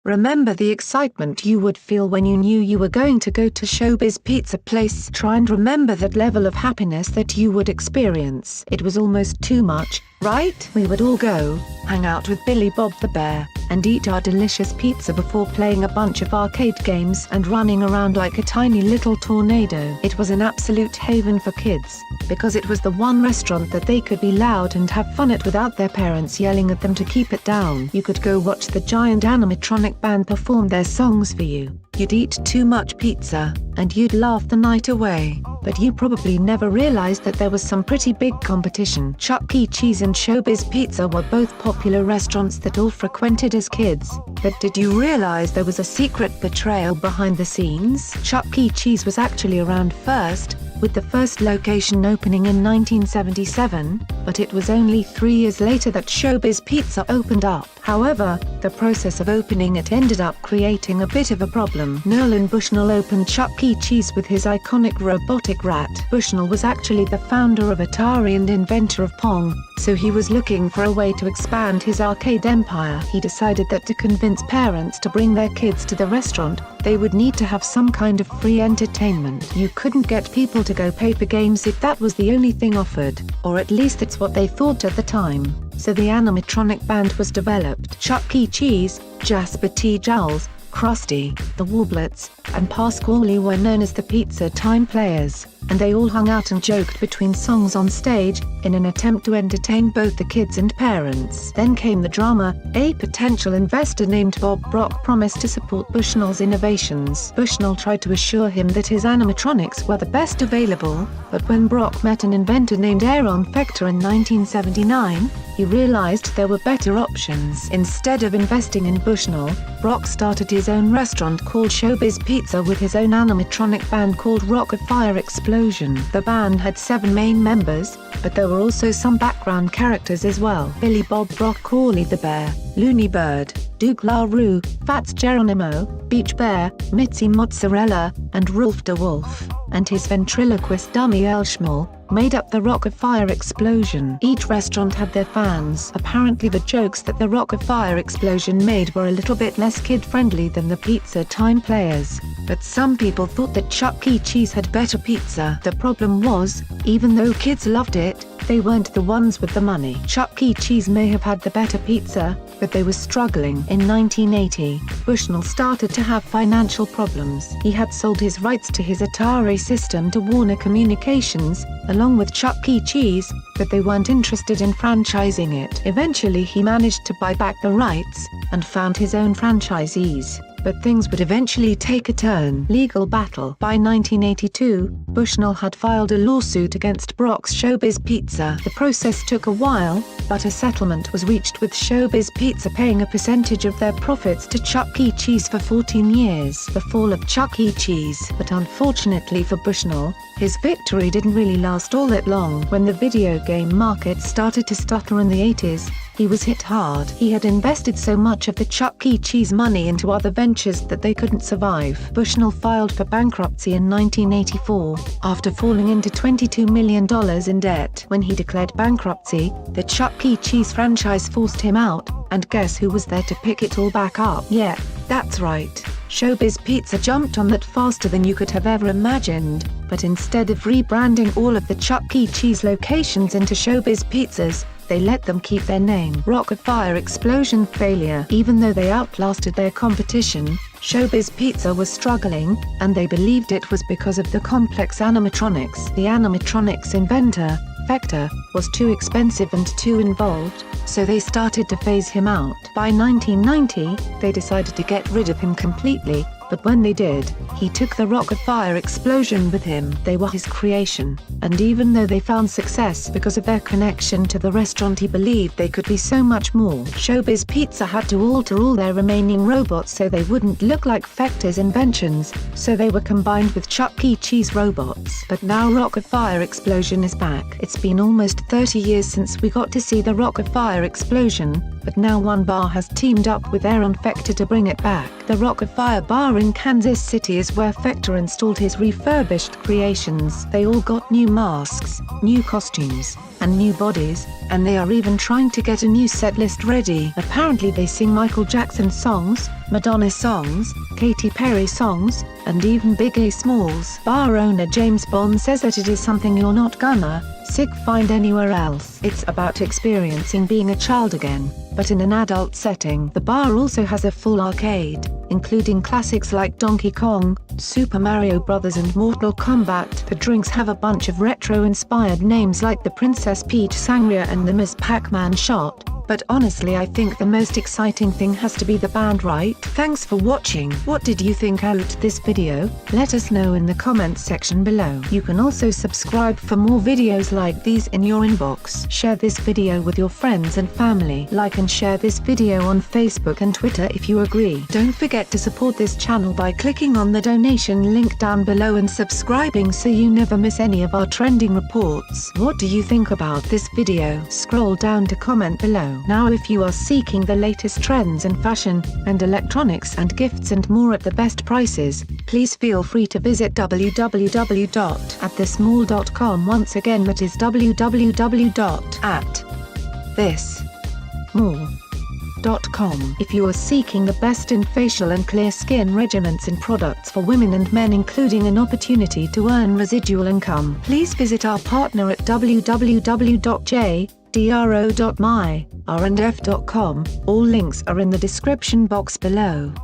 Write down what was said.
Remember the excitement you would feel when you knew you were going to go to ShowBiz Pizza Place. Try and remember that level of happiness that you would experience. It was almost too much, right? We would all go, hang out with Billy Bob the Bear, and eat our delicious pizza before playing a bunch of arcade games and running around like a tiny little tornado. It was an absolute haven for kids, because it was the one restaurant that they could be loud and have fun at without their parents yelling at them to keep it down. You could go watch the giant animatronic band perform their songs for you. You'd eat too much pizza, and you'd laugh the night away, but you probably never realized that there was some pretty big competition. Chuck E. Cheese and ShowBiz Pizza were both popular restaurants that all frequented as kids, but did you realize there was a secret betrayal behind the scenes? Chuck E. Cheese was actually around first, with the first location opening in 1977, but it was only 3 years later that ShowBiz Pizza opened up. However, the process of opening it ended up creating a bit of a problem. Nolan Bushnell opened Chuck E. Cheese with his iconic robotic rat. Bushnell was actually the founder of Atari and inventor of Pong, so he was looking for a way to expand his arcade empire. He decided that to convince parents to bring their kids to the restaurant, they would need to have some kind of free entertainment. You couldn't get people to go pay for games if that was the only thing offered, or at least that's what they thought at the time. So the animatronic band was developed. Chuck E. Cheese, Jasper T. Jowls, Krusty, the Warblets, and Pasquale were known as the Pizza Time Players, and they all hung out and joked between songs on stage, in an attempt to entertain both the kids and parents. Then came the drama. A potential investor named Bob Brock promised to support Bushnell's innovations. Bushnell tried to assure him that his animatronics were the best available, but when Brock met an inventor named Aaron Fechter in 1979, he realized there were better options. Instead of investing in Bushnell, Brock started his own restaurant called ShowBiz Pizza with his own animatronic band called Rock-afire Explosion. The band had 7 main members, but there were also some background characters as well. Billy Bob Broccoli the Bear, Looney Bird, Duke LaRue, Fats Geronimo, Beach Bear, Mitzi Mozzarella, and Rolf de Wolf, and his ventriloquist dummy El Schmall, made up the Rock-afire Explosion. Each restaurant had their fans. Apparently the jokes that the Rock-afire Explosion made were a little bit less kid-friendly than the Pizza Time Players, but some people thought that Chuck E. Cheese had better pizza. The problem was, even though kids loved it, they weren't the ones with the money. Chuck E. Cheese may have had the better pizza, but they were struggling. In 1980, Bushnell started to have financial problems. He had sold his rights to his Atari system to Warner Communications, along with Chuck E. Cheese, but they weren't interested in franchising it. Eventually he managed to buy back the rights, and found his own franchisees. But things would eventually take a turn. Legal battle. By 1982, Bushnell had filed a lawsuit against Brock's ShowBiz Pizza. The process took a while, but a settlement was reached with ShowBiz Pizza paying a percentage of their profits to Chuck E. Cheese for 14 years. The fall of Chuck E. Cheese. But unfortunately for Bushnell, his victory didn't really last all that long. When the video game market started to stutter in the 80s, he was hit hard. He had invested so much of the Chuck E. Cheese money into other ventures that they couldn't survive. Bushnell filed for bankruptcy in 1984, after falling into $22 million in debt. When he declared bankruptcy, the Chuck E. Cheese franchise forced him out, and guess who was there to pick it all back up? Yeah, that's right. ShowBiz Pizza jumped on that faster than you could have ever imagined, but instead of rebranding all of the Chuck E. Cheese locations into ShowBiz Pizzas, they let them keep their name. Rock-afire Explosion failure. Even though they outlasted their competition, ShowBiz Pizza was struggling, and they believed it was because of the complex animatronics. The animatronics inventor, Fechter, was too expensive and too involved, so they started to phase him out. By 1990, they decided to get rid of him completely, but when they did, he took the Rock-afire Explosion with him. They were his creation, and even though they found success because of their connection to the restaurant, he believed they could be so much more. ShowBiz Pizza had to alter all their remaining robots so they wouldn't look like Fechter's inventions, so they were combined with Chuck E. Cheese robots. But now Rock-afire Explosion is back. It's been almost 30 years since we got to see the Rock-afire Explosion, but now one bar has teamed up with Aaron Fector to bring it back. The rock-afire bar in Kansas City is where Fector installed his refurbished creations. They all got new masks, new costumes, and new bodies, and they are even trying to get a new set list ready. Apparently they sing Michael Jackson songs, Madonna songs, Katy Perry songs, and even Biggie Smalls. Bar owner James Bond says that it is something you're not gonna find anywhere else. It's about experiencing being a child again, but in an adult setting. The bar also has a full arcade, including classics like Donkey Kong, Super Mario Bros. And Mortal Kombat. The drinks have a bunch of retro-inspired names like the Princess Peach Sangria and the Ms. Pac-Man shot. But honestly, I think the most exciting thing has to be the band, right? Thanks for watching. What did you think about this video? Let us know in the comments section below. You can also subscribe for more videos like these in your inbox. Share this video with your friends and family. Like and share this video on Facebook and Twitter if you agree. Don't forget to support this channel by clicking on the donation link down below and subscribing so you never miss any of our trending reports. What do you think about this video? Scroll down to comment below. Now if you are seeking the latest trends in fashion, and electronics and gifts and more at the best prices, please feel free to visit www.atthesmall.com. Once again, that is www.atthesmall.com. If you are seeking the best in facial and clear skin regimens and products for women and men, including an opportunity to earn residual income, please visit our partner at www.jdro.my.randf.com. All links are in the description box below.